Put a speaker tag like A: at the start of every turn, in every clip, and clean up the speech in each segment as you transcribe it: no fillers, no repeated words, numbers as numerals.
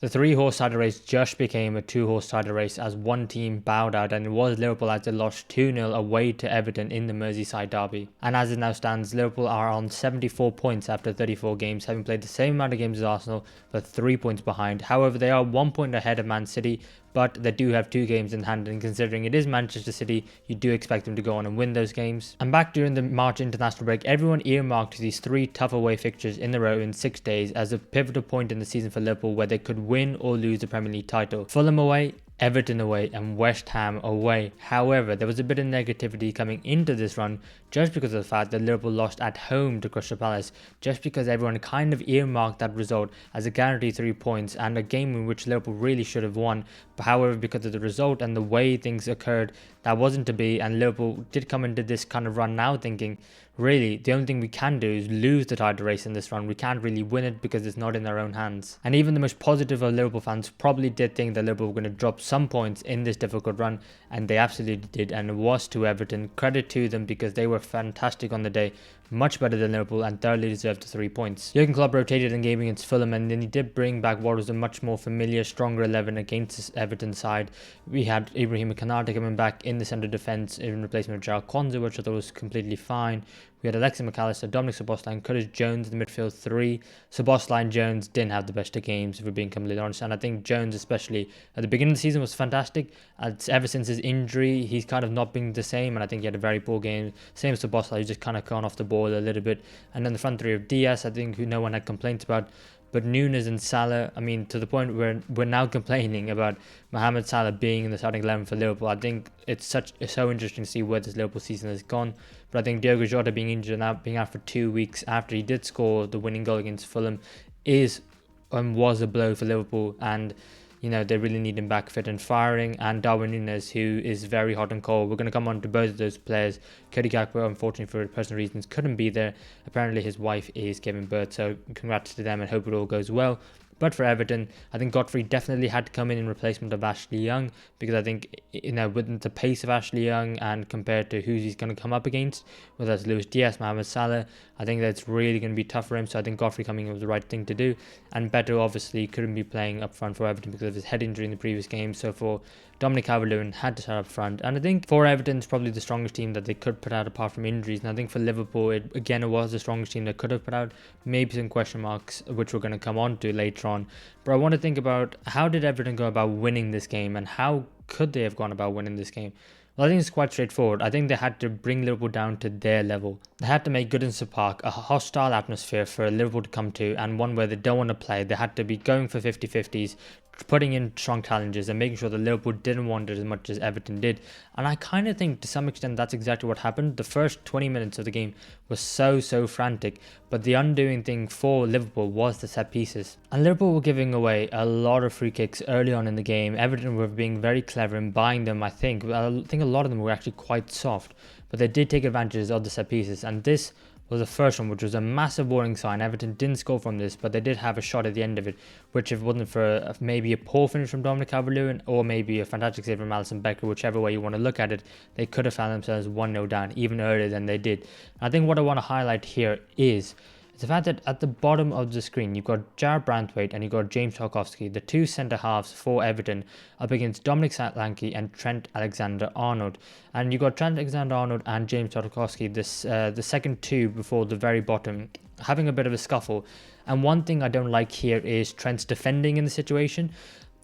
A: The three-horse title race just became a two-horse title race as one team bowed out, and it was Liverpool as they lost 2-0 away to Everton in the Merseyside Derby. And as it now stands, Liverpool are on 74 points after 34 games, having played the same amount of games as Arsenal, but 3 points behind. However, they are 1 point ahead of Man City, but they do have 2 games in hand, and considering it is Manchester City, you do expect them to go on and win those games. And back during the March international break, everyone earmarked these 3 tough away fixtures in a row in 6 days as a pivotal point in the season for Liverpool where they could win or lose the Premier League title. Fulham away, Everton away and West Ham away. However, there was a bit of negativity coming into this run just because of the fact that Liverpool lost at home to Crystal Palace, just because everyone kind of earmarked that result as a guaranteed 3 points and a game in which Liverpool really should have won. But however, because of the result and the way things occurred, that wasn't to be, and Liverpool did come into this kind of run now thinking, really, the only thing we can do is lose the title race in this run. We can't really win it because it's not in our own hands. And even the most positive of Liverpool fans probably did think that Liverpool were going to drop some points in this difficult run, and they absolutely did, and it was to Everton. Credit to them because they were fantastic on the day, much better than Liverpool, and thoroughly deserved the 3 points. Jurgen Klopp rotated in game against Fulham, and then he did bring back what was a much more familiar, stronger 11 against this Everton side. We had Ibrahim Konate coming back in the centre defence in replacement of Jarl Kwanzaa, which I thought was completely fine. We had Alexis McAllister, Dominic Szoboszlai, Curtis Jones in the midfield 3. Szoboszlai and Jones didn't have the best of games, if we're being completely honest. And I think Jones, especially at the beginning of the season, was fantastic. Ever since his injury, he's kind of not been the same. And I think he had a very poor game. Same as Szoboszlai, who's just kind of gone off the ball a little bit. And then the front 3 of Diaz, I think, who no one had complaints about. But Núñez and Salah, I mean, to the point where we're now complaining about Mohamed Salah being in the starting 11 for Liverpool. I think it's so interesting to see where this Liverpool season has gone. But I think Diogo Jota being injured and now being out for 2 weeks after he did score the winning goal against Fulham was a blow for Liverpool. And they really need him back fit and firing. And Darwin Núñez, who is very hot and cold. We're going to come on to both of those players. Cody Gakpo, unfortunately for personal reasons, couldn't be there. Apparently his wife is giving birth, so congrats to them and hope it all goes well. But for Everton, I think Godfrey definitely had to come in replacement of Ashley Young, because I think, with the pace of Ashley Young and compared to who he's going to come up against, whether that's Luis Diaz, Mohamed Salah, I think that's really going to be tough for him. So I think Godfrey coming in was the right thing to do. And Beto obviously couldn't be playing up front for Everton because of his head injury in the previous game. So for Dominic Calvert-Lewin had to start up front. And I think for Everton, it's probably the strongest team that they could put out apart from injuries. And I think for Liverpool, it was the strongest team they could have put out. Maybe some question marks, which we're going to come on to later on. But I want to think about, how did Everton go about winning this game, and how could they have gone about winning this game? Well, I think it's quite straightforward. I think they had to bring Liverpool down to their level. They had to make Goodison Park a hostile atmosphere for Liverpool to come to, and one where they don't want to play. They had to be going for 50-50s, putting in strong challenges and making sure that Liverpool didn't want it as much as Everton did. And I kind of think to some extent that's exactly what happened. The first 20 minutes of the game was so frantic, but the undoing thing for Liverpool was the set pieces. And Liverpool were giving away a lot of free kicks early on in the game. Everton were being very clever in buying them, I think. I think a lot of them were actually quite soft, but they did take advantage of the set pieces. And this was the first one, which was a massive warning sign. Everton didn't score from this, but they did have a shot at the end of it, which if it wasn't for maybe a poor finish from Dominic Calvert-Lewin or maybe a fantastic save from Alisson Becker, whichever way you want to look at it, they could have found themselves 1-0 down even earlier than they did. And I think what I want to highlight here is the fact that at the bottom of the screen, you've got Jarrad Branthwaite and you've got James Tarkowski, the 2 centre-halves for Everton, up against Dominic Solanke and Trent Alexander-Arnold. And you've got Trent Alexander-Arnold and James Tarkowski, the second 2 before the very bottom, having a bit of a scuffle. And one thing I don't like here is Trent's defending in the situation.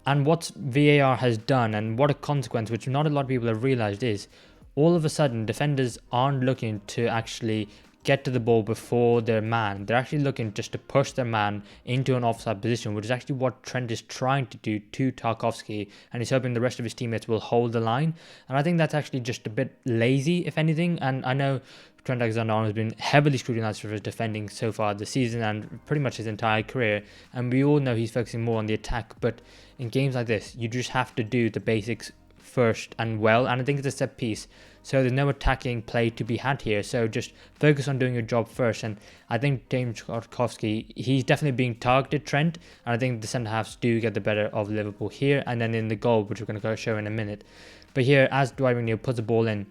A: And what VAR has done, and what a consequence, which not a lot of people have realised, is all of a sudden defenders aren't looking to actually get to the ball before their man. They're actually looking just to push their man into an offside position, which is actually what Trent is trying to do to Tarkowski, and he's hoping the rest of his teammates will hold the line. And I think that's actually just a bit lazy, if anything. And I know Trent Alexander-Arnold has been heavily scrutinised for his defending so far this season and pretty much his entire career, and we all know he's focusing more on the attack. But in games like this, you just have to do the basics first and well, and I think it's a set piece, so there's no attacking play to be had here, so just focus on doing your job first. And I think James Tarkowski, he's definitely being targeted, Trent, and I think the centre halves do get the better of Liverpool here, and then in the goal, which we're going to go show in a minute. But here, as Dwight McNeil puts the ball in,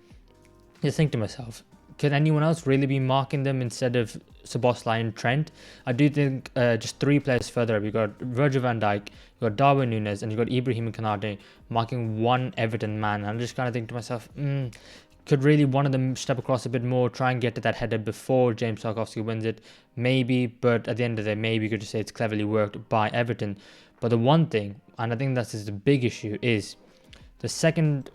A: just think to myself, can anyone else really be marking them instead of Szoboszlai and Trent? I do think just 3 players further up, you got Virgil van Dijk, you got Darwin Núñez, and you got Ibrahim Konate marking one Everton man. And I'm just kind of thinking to myself, could really one of them step across a bit more, try and get to that header before James Tarkowski wins it? Maybe, but at the end of the day, maybe you could just say it's cleverly worked by Everton. But the one thing, and I think that's the big issue, is the second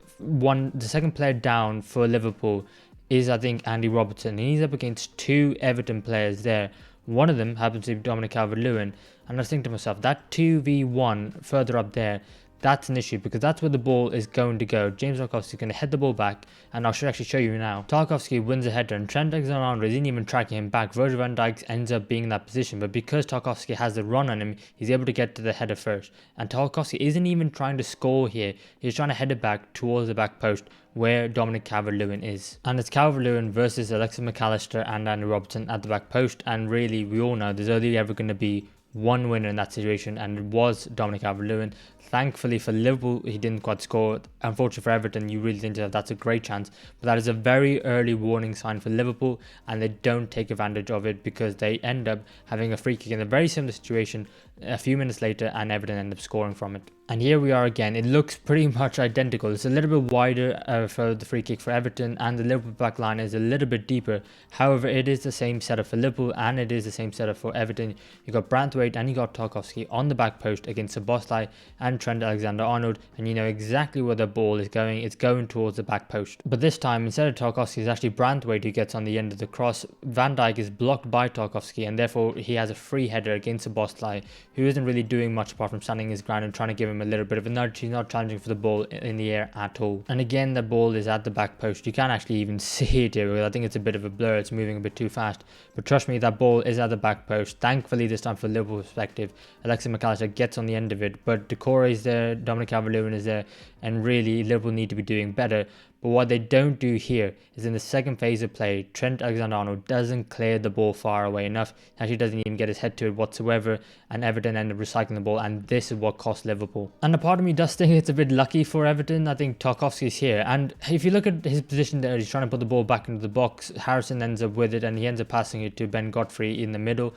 A: player down for Liverpool is, I think, Andy Robertson. He's up against 2 Everton players there. One of them happens to be Dominic Calvert-Lewin. And I was thinking to myself, that 2v1 further up there, that's an issue because that's where the ball is going to go. James Tarkowski is going to head the ball back, and I should actually show you now. Tarkowski wins a header, and Trent Alexander-Arnold isn't even tracking him back. Virgil van Dijk ends up being in that position, but because Tarkowski has the run on him, he's able to get to the header first. And Tarkowski isn't even trying to score here. He's trying to head it back towards the back post where Dominic Calvert-Lewin is. And it's Calvert-Lewin versus Alexis McAllister and Andy Robertson at the back post, and really we all know there's only ever going to be one winner in that situation, and it was Dominic Calvert-Lewin. Thankfully for Liverpool, he didn't quite score. Unfortunately for Everton, you really think that that's a great chance, but that is a very early warning sign for Liverpool, and they don't take advantage of it because they end up having a free kick in a very similar situation a few minutes later, and Everton end up scoring from it. And here we are again. It looks pretty much identical. It's a little bit wider for the free kick for Everton, and the Liverpool back line is a little bit deeper. However, it is the same setup for Liverpool, and it is the same setup for Everton. You got Branthwaite and you got Tarkowski on the back post against Szoboszlai and Trent Alexander-Arnold, and you know exactly where the ball is going. It's going towards the back post. But this time, instead of Tarkowski, it's actually Branthwaite who gets on the end of the cross. Van Dijk is blocked by Tarkowski, and therefore he has a free header against Szoboszlai, who isn't really doing much apart from standing his ground and trying to give him a little bit of a nudge. He's not challenging for the ball in the air at all. And again, the ball is at the back post. You can't actually even see it here because I think it's a bit of a blur. It's moving a bit too fast. But trust me, that ball is at the back post. Thankfully, this time for Liverpool perspective, Alexis McAllister gets on the end of it. But Decore is there, Dominic Calvert-Lewin is there, and really Liverpool need to be doing better. But what they don't do here is in the second phase of play, Trent Alexander-Arnold doesn't clear the ball far away enough. He actually doesn't even get his head to it whatsoever, and Everton end up recycling the ball, and this is what cost Liverpool. And a part of me does think it's a bit lucky for Everton. I think Tarkowski's here, and if you look at his position there, he's trying to put the ball back into the box. Harrison ends up with it, and he ends up passing it to Ben Godfrey in the middle.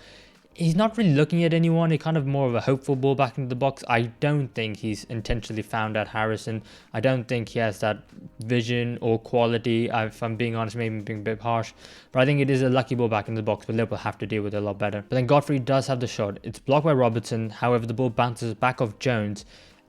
A: He's not really looking at anyone. He kind of more of a hopeful ball back into the box. I don't think he's intentionally found out Harrison. I don't think he has that vision or quality. If I'm being honest, maybe I'm being a bit harsh. But I think it is a lucky ball back in the box, but Liverpool have to deal with it a lot better. But then Godfrey does have the shot. It's blocked by Robertson. However, the ball bounces back off Jones.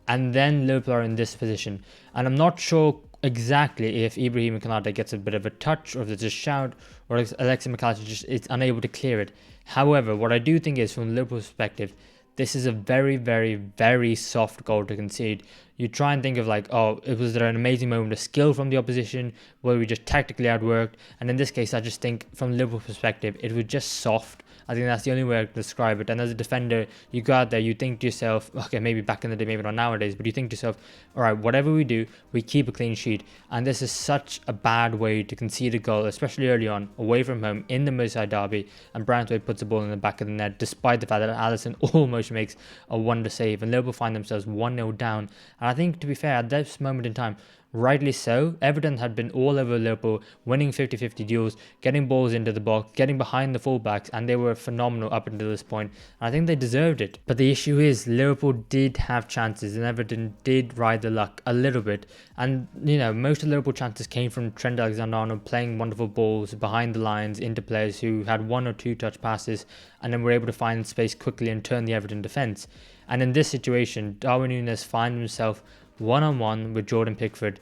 A: And then Liverpool are in this position. And I'm not sure exactly if Ibrahim Konate gets a bit of a touch, or if it's a shout, or Alexis McAllister just is unable to clear it. However, what I do think is, from Liverpool's perspective, this is a very, very, very soft goal to concede. You try and think of like, oh, was there an amazing moment of skill from the opposition where we just tactically outworked? And in this case, I just think from Liverpool's perspective, it was just soft. I think that's the only way I can describe it. And as a defender, you go out there, you think to yourself, okay, maybe back in the day, maybe not nowadays, but you think to yourself, all right, whatever we do, we keep a clean sheet. And this is such a bad way to concede a goal, especially early on, away from home, in the Merseyside Derby, and Branthwaite puts the ball in the back of the net, despite the fact that Alisson almost makes a wonder save, and Liverpool find themselves 1-0 down. And I think, to be fair, at this moment in time, rightly so, Everton had been all over Liverpool, winning 50-50 duels, getting balls into the box, getting behind the fullbacks, and they were phenomenal up until this point. And I think they deserved it. But the issue is, Liverpool did have chances, and Everton did ride the luck a little bit. And, you know, most of the Liverpool chances came from Trent Alexander-Arnold playing wonderful balls behind the lines into players who had 1 or 2 touch passes, and then were able to find space quickly and turn the Everton defence. And in this situation, Darwin Núñez finds himself one-on-one with Jordan Pickford,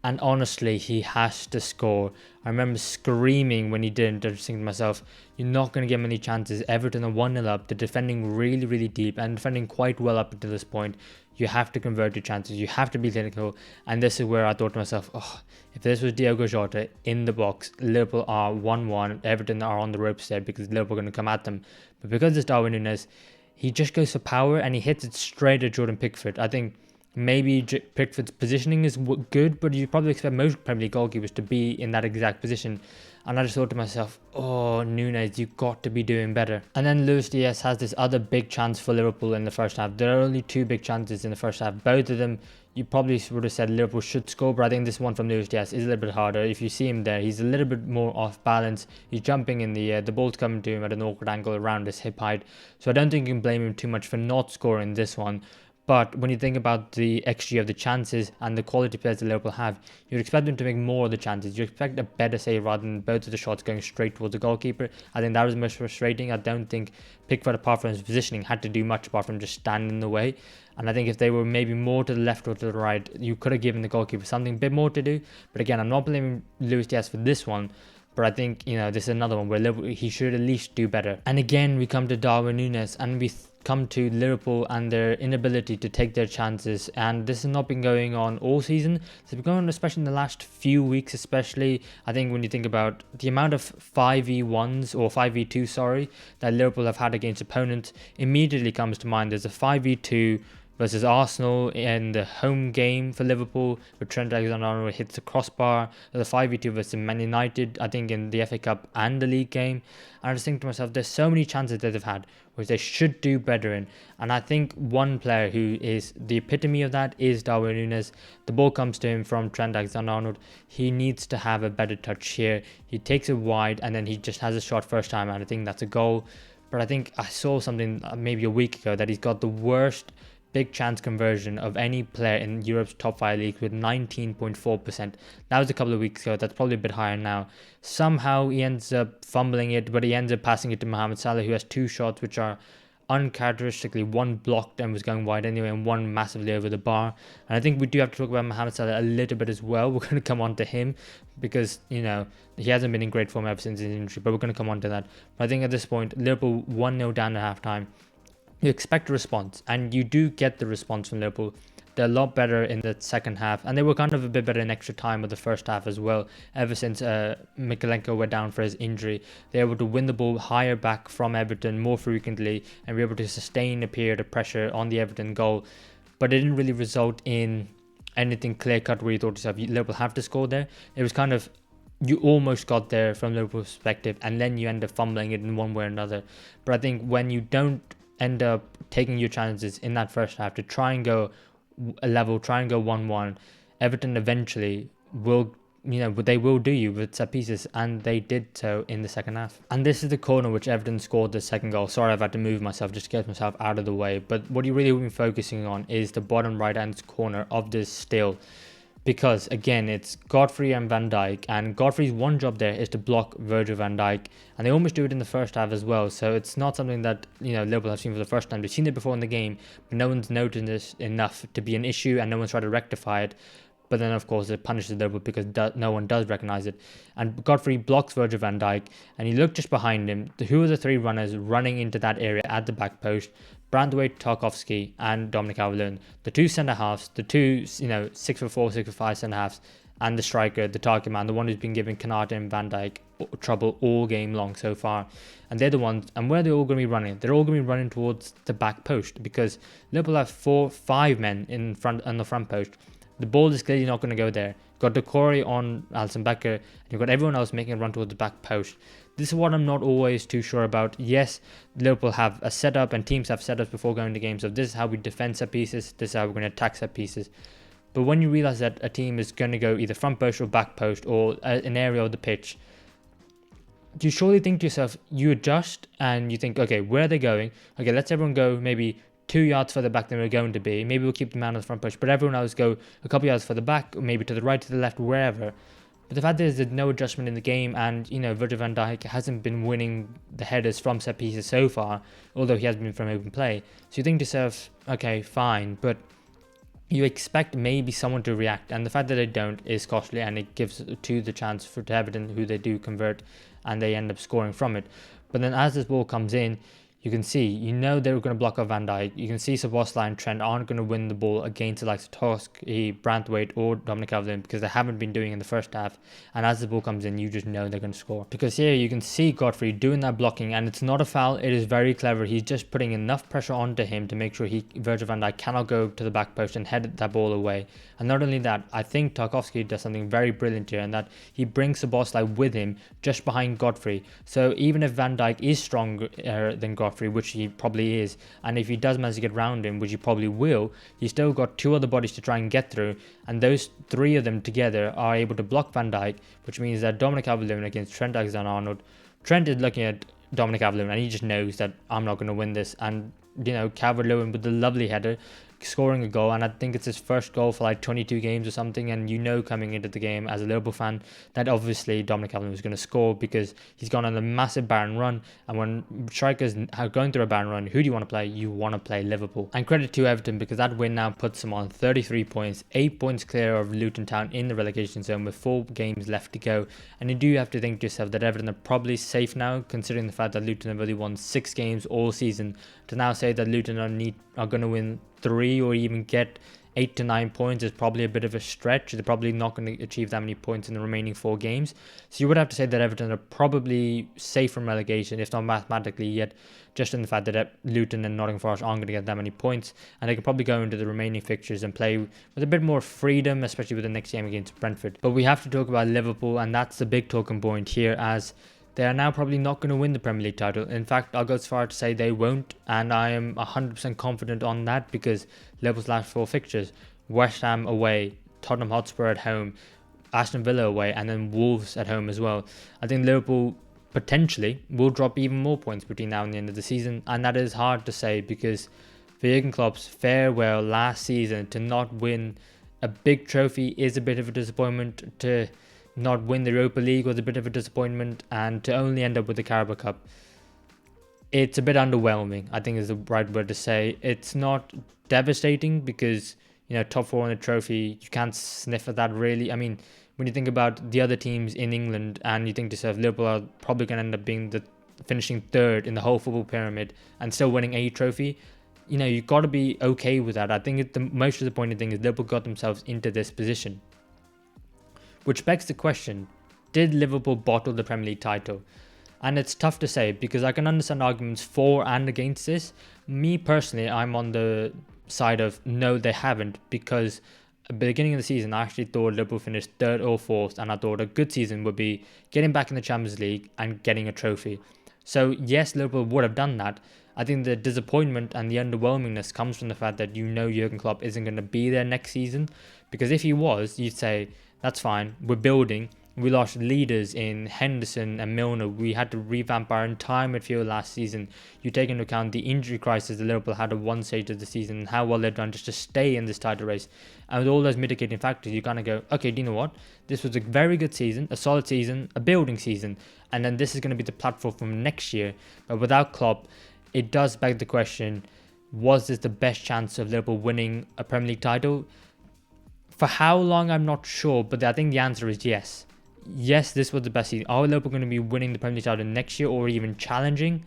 A: and honestly, he has to score. I remember screaming when he didn't. I was thinking to myself, you're not going to get many chances. Everton are 1-0 up. They're defending really, really deep and defending quite well up until this point. You have to convert your chances. You have to be clinical. And this is where I thought to myself, oh, if this was Diogo Jota in the box, Liverpool are 1-1. Everton are on the ropes there because Liverpool are going to come at them. But because it's Darwin Núñez, he just goes for power and he hits it straight at Jordan Pickford. I think Maybe Pickford's positioning is good, but you probably expect most Premier League goalkeepers to be in that exact position. And I just thought to myself, oh, Núñez, you've got to be doing better. And then Luis Diaz has this other big chance for Liverpool in the first half. There are only 2 big chances in the first half. Both of them, you probably would have said Liverpool should score, but I think this one from Luis Diaz is a little bit harder. If you see him there, he's a little bit more off balance. He's jumping in the air. The ball's coming to him at an awkward angle around his hip height. So I don't think you can blame him too much for not scoring this one. But when you think about the XG of the chances and the quality players that Liverpool have, you'd expect them to make more of the chances. You expect a better save rather than both of the shots going straight towards the goalkeeper. I think that was most frustrating. I don't think Pickford, apart from his positioning, had to do much apart from just stand in the way. And I think if they were maybe more to the left or to the right, you could have given the goalkeeper something a bit more to do. But again, I'm not blaming Luis Diaz for this one. But I think, this is another one where he should at least do better. And again, we come to Darwin Núñez and we come to Liverpool and their inability to take their chances. And this has not been going on all season. It's been going on especially in the last few weeks, especially. I think when you think about the amount of 5v1s or 5v2, that Liverpool have had against opponents, immediately comes to mind. There's a 5v2 versus Arsenal in the home game for Liverpool, where Trent Alexander-Arnold hits the crossbar. There's a 5v2 versus Man United, I think in the FA Cup and the league game. And I just think to myself, there's so many chances that they've had, which they should do better in. And I think one player who is the epitome of that is Darwin Núñez. The ball comes to him from Trent Alexander-Arnold. He needs to have a better touch here. He takes it wide and then he just has a shot first time, and I think that's a goal. But I think I saw something maybe a week ago that he's got the worst big chance conversion of any player in Europe's top 5 leagues with 19.4%. That was a couple of weeks ago. That's probably a bit higher now. Somehow he ends up fumbling it, but he ends up passing it to Mohamed Salah, who has 2 shots which are uncharacteristically, one blocked and was going wide anyway, and one massively over the bar. And I think we do have to talk about Mohamed Salah a little bit as well. We're going to come on to him because, he hasn't been in great form ever since his injury, but we're going to come on to that. But I think at this point, Liverpool 1-0 down at half-time. You expect a response, and you do get the response from Liverpool. They're a lot better in the second half, and they were kind of a bit better in extra time of the first half as well. Ever since Mikel went down for his injury, they were able to win the ball higher back from Everton more frequently and were able to sustain a period of pressure on the Everton goal. But it didn't really result in anything clear-cut where you thought to yourself, Liverpool have to score there. It was kind of, you almost got there from Liverpool's perspective, and then you end up fumbling it in one way or another. But I think when you don't end up taking your chances in that first half to try and go a level, try and go 1-1, Everton eventually will, they will do you with set pieces, and they did so in the second half. And this is the corner which Everton scored the second goal. Sorry, I've had to move myself just to get myself out of the way, but what you really will be focusing on is the bottom right hand corner of this still. Because again, it's Godfrey and Van Dijk, and Godfrey's one job there is to block Virgil van Dijk, and they almost do it in the first half as well. So it's not something that Liverpool have seen for the first time. They've seen it before in the game, but no one's noticed this enough to be an issue, and no one's tried to rectify it. But then, of course, it punishes Liverpool because no one does recognise it. And Godfrey blocks Virgil van Dijk, and you look just behind him. Who are the 3 runners running into that area at the back post? Branthwaite, Tarkowski, and Dominic Calvert-Lewin. The 2 centre-halves, the 2, 6'4", 6'5" centre-halves, and the striker, the target man, the one who's been giving Konate and Van Dijk trouble all game long so far. And they're the ones, and where are they all going to be running? They're all going to be running towards the back post, because Liverpool have 5 men in front on the front post. The ball is clearly not going to go there. You've got Decore on Alisson Becker, and you've got everyone else making a run towards the back post. This is what I'm not always too sure about. Yes, Liverpool have a setup, and teams have setups before going to games. So this is how we defend set pieces. This is how we're going to attack set pieces. But when you realise that a team is going to go either front post or back post or an area of the pitch, do you surely think to yourself, you adjust and you think, okay, where are they going? Okay, let's everyone go maybe 2 yards further back than we're going to be. Maybe we'll keep the man on the front post, but everyone else go a couple yards further back, or maybe to the right, to the left, wherever. But the fact is there's no adjustment in the game, and Virgil van Dijk hasn't been winning the headers from set pieces so far, although he has been from open play. So you think to yourself, okay, fine, but you expect maybe someone to react, and the fact that they don't is costly, and it gives to the chance to Everton, who they do convert, and they end up scoring from it. But then as this ball comes in, you can see, they're going to block out Van Dijk. You can see Szoboszlai and Trent aren't going to win the ball against the likes of Toski, Branthwaite or Dominic Calvert-Lewin because they haven't been doing it in the first half. And as the ball comes in, you just know they're going to score. Because here you can see Godfrey doing that blocking, and it's not a foul. It is very clever. He's just putting enough pressure onto him to make sure Virgil van Dijk cannot go to the back post and head that ball away. And not only that, I think Tarkowski does something very brilliant here, and that he brings Szoboszlai with him just behind Godfrey. So even if Van Dijk is stronger than Godfrey, which he probably is, and if he does manage to get round him, which he probably will, he's still got two other bodies to try and get through, and those three of them together are able to block Van Dijk, which means that Dominic Calvert-Lewin against Trent Alexander-Arnold, Trent is looking at Dominic Calvert-Lewin and he just knows that I'm not going to win this, and Calvert-Lewin with the lovely header scoring a goal, and I think it's his first goal for like 22 games or something, and coming into the game as a Liverpool fan that obviously Dominic Calvert-Lewin was going to score because he's gone on a massive Bayern run, and when strikers are going through a Bayern run, who do you want to play? You want to play Liverpool. And credit to Everton because that win now puts them on 33 points, 8 points clear of Luton Town in the relegation zone with 4 games left to go, and you do have to think to yourself that Everton are probably safe now considering the fact that Luton have only won 6 games all season. To now say that Luton are going to win 3 or even get 8 to 9 points is probably a bit of a stretch. They're probably not going to achieve that many points in the remaining 4 games. So you would have to say that Everton are probably safe from relegation, if not mathematically, yet just in the fact that Luton and Nottingham Forest aren't going to get that many points, and they could probably go into the remaining fixtures and play with a bit more freedom, especially with the next game against Brentford. But we have to talk about Liverpool, and that's the big talking point here, as they are now probably not going to win the Premier League title. In fact, I'll go as far to say they won't, and I am 100% confident on that because Liverpool's last 4 fixtures: West Ham away, Tottenham Hotspur at home, Aston Villa away, and then Wolves at home as well. I think Liverpool potentially will drop even more points between now and the end of the season, and that is hard to say because for Jurgen Klopp's farewell last season to not win a big trophy is a bit of a disappointment. To not win the Europa League was a bit of a disappointment, and to only end up with the Carabao Cup, it's a bit underwhelming, I think is the right word to say. It's not devastating because top 4 in the trophy, you can't sniff at that really. I mean, when you think about the other teams in England and you think to yourself, Liverpool are probably going to end up being finishing 3rd in the whole football pyramid and still winning a trophy, you've got to be okay with that. I think the most disappointing thing is Liverpool got themselves into this position. Which begs the question, did Liverpool bottle the Premier League title? And it's tough to say because I can understand arguments for and against this. Me personally, I'm on the side of no, they haven't, because at the beginning of the season, I actually thought Liverpool finished 3rd or 4th, and I thought a good season would be getting back in the Champions League and getting a trophy. So yes, Liverpool would have done that. I think the disappointment and the underwhelmingness comes from the fact that Jurgen Klopp isn't going to be there next season, because if he was, you'd say, that's fine, we're building. We lost leaders in Henderson and Milner. We had to revamp our entire midfield last season. You take into account the injury crisis that Liverpool had at one stage of the season and how well they've done just to stay in this title race. And with all those mitigating factors, you kind of go, okay, do you know what? This was a very good season, a solid season, a building season. And then this is going to be the platform from next year. But without Klopp, it does beg the question, was this the best chance of Liverpool winning a Premier League title? For how long, I'm not sure, but I think the answer is yes. Yes, this was the best season. Are Liverpool going to be winning the Premier League title next year or even challenging?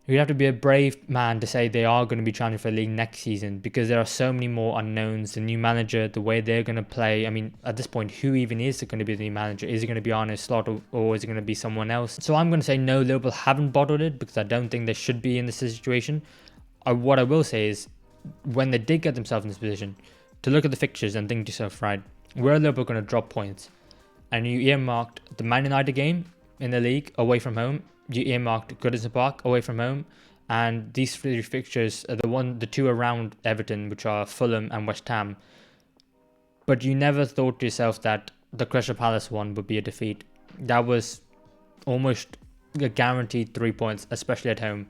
A: You'd have to be a brave man to say they are going to be challenging for the league next season because there are so many more unknowns. The new manager, the way they're going to play. I mean, at this point, who even is going to be the new manager? Is it going to be Arne Slot or is it going to be someone else? So I'm going to say no, Liverpool haven't bottled it because I don't think they should be in this situation. What I will say is when they did get themselves in this position, to look at the fixtures and think to yourself, right, where are Liverpool going to drop points? And you earmarked the Man United game in the league away from home. You earmarked Goodison Park away from home. And these 3 fixtures are the 2 around Everton, which are Fulham and West Ham. But you never thought to yourself that the Crystal Palace one would be a defeat. That was almost a guaranteed 3 points, especially at home.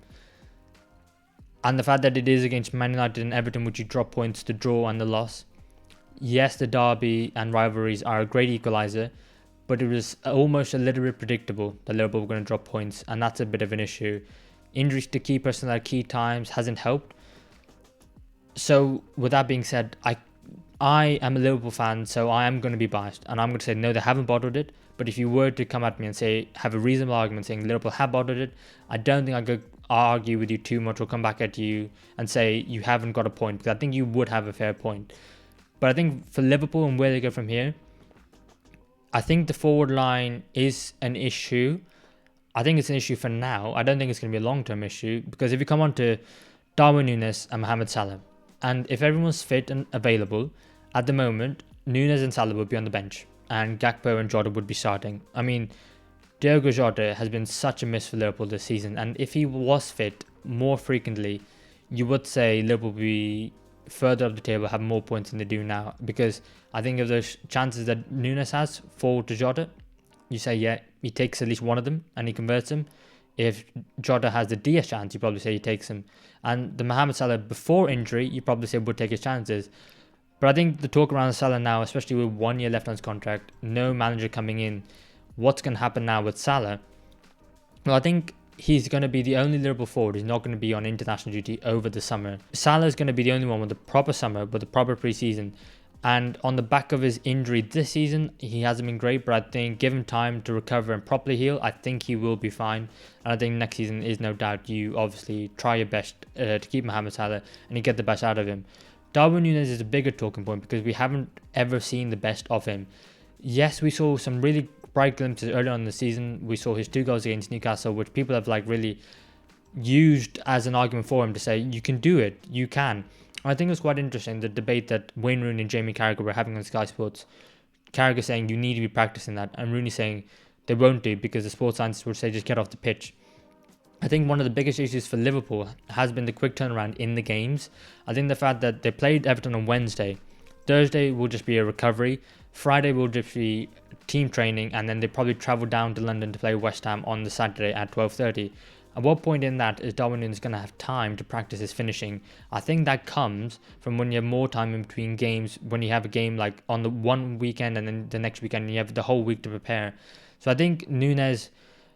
A: And the fact that it is against Man United and Everton, which you drop points, the draw and the loss. Yes, the derby and rivalries are a great equaliser, but it was almost a little bit predictable that Liverpool were going to drop points, and that's a bit of an issue. Injuries to key personnel at key times hasn't helped. So with that being said, I am a Liverpool fan, so I am going to be biased, and I'm going to say no, they haven't bottled it. But if you were to come at me and say have a reasonable argument saying Liverpool have bottled it, I don't think argue with you too much or come back at you and say you haven't got a point, because I think you would have a fair point. But I think for Liverpool and where they go from here, I think the forward line is an issue. I think it's an issue for now. I don't think it's going to be a long-term issue, because if you come on to Darwin Núñez and Mohamed Salah, and if everyone's fit and available, at the moment, Núñez and Salah would be on the bench, and Gakpo and Jota would be starting. I mean, Diogo Jota has been such a miss for Liverpool this season, and if he was fit more frequently, you would say Liverpool would be further up the table, have more points than they do now, because I think of the chances that Núñez has fall to Jota, you say, yeah, he takes at least one of them and he converts them. If Jota has the DS chance, you probably say he takes him. And the Mohamed Salah before injury, you probably say would take his chances. But I think the talk around Salah now, especially with 1 year left on his contract, no manager coming in, what's going to happen now with Salah? Well, I think he's going to be the only Liverpool forward who's not going to be on international duty over the summer. Salah is going to be the only one with a proper summer, with a proper pre-season. And on the back of his injury this season, he hasn't been great, but I think give him time to recover and properly heal, I think he will be fine. And I think next season is no doubt you obviously try your best to keep Mohamed Salah and you get the best out of him. Darwin Núñez is a bigger talking point because we haven't ever seen the best of him. Yes, we saw some really bright glimpses early on in the season. We saw his 2 goals against Newcastle, which people have really used as an argument for him to say, you can do it, you can. I think it was quite interesting, the debate that Wayne Rooney and Jamie Carragher were having on Sky Sports. Carragher saying you need to be practicing that, and Rooney saying they won't do because the sports scientists would say just get off the pitch. I think one of the biggest issues for Liverpool has been the quick turnaround in the games. I think the fact that they played Everton on Wednesday, Thursday will just be a recovery, Friday will just be team training, and then they probably travel down to London to play West Ham on the Saturday at 12:30. At what point in that is Darwin Núñez going to have time to practice his finishing? I think that comes from when you have more time in between games, when you have a game like on the one weekend and then the next weekend you have the whole week to prepare. So I think Núñez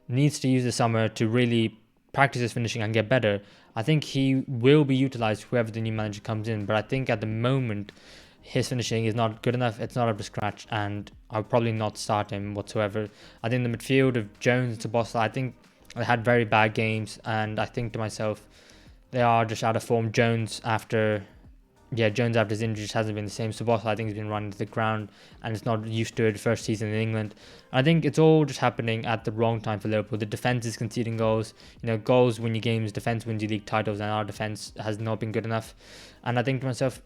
A: needs to use the summer to really practice his finishing and get better. I think he will be utilised whoever the new manager comes in, but I think at the moment his finishing is not good enough. It's not up to scratch, and I'll probably not start him whatsoever. I think the midfield of Jones and Szoboszlai, I think they had very bad games, and I think to myself, they are just out of form. Jones after his injury just hasn't been the same. Szoboszlai, I think, has been run into the ground and it's not used to it first season in England. I think it's all just happening at the wrong time for Liverpool. The defence is conceding goals. Goals win you games, defence wins you league titles, and our defence has not been good enough. And I think to myself,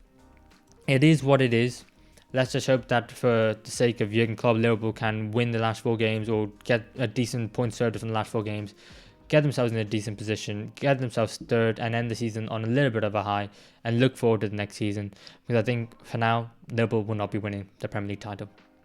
A: it is what it is. Let's just hope that for the sake of Jurgen Klopp, Liverpool can win the last 4 games or get a decent point served from the last 4 games, get themselves in a decent position, get themselves third and end the season on a little bit of a high and look forward to the next season. Because I think for now, Liverpool will not be winning the Premier League title.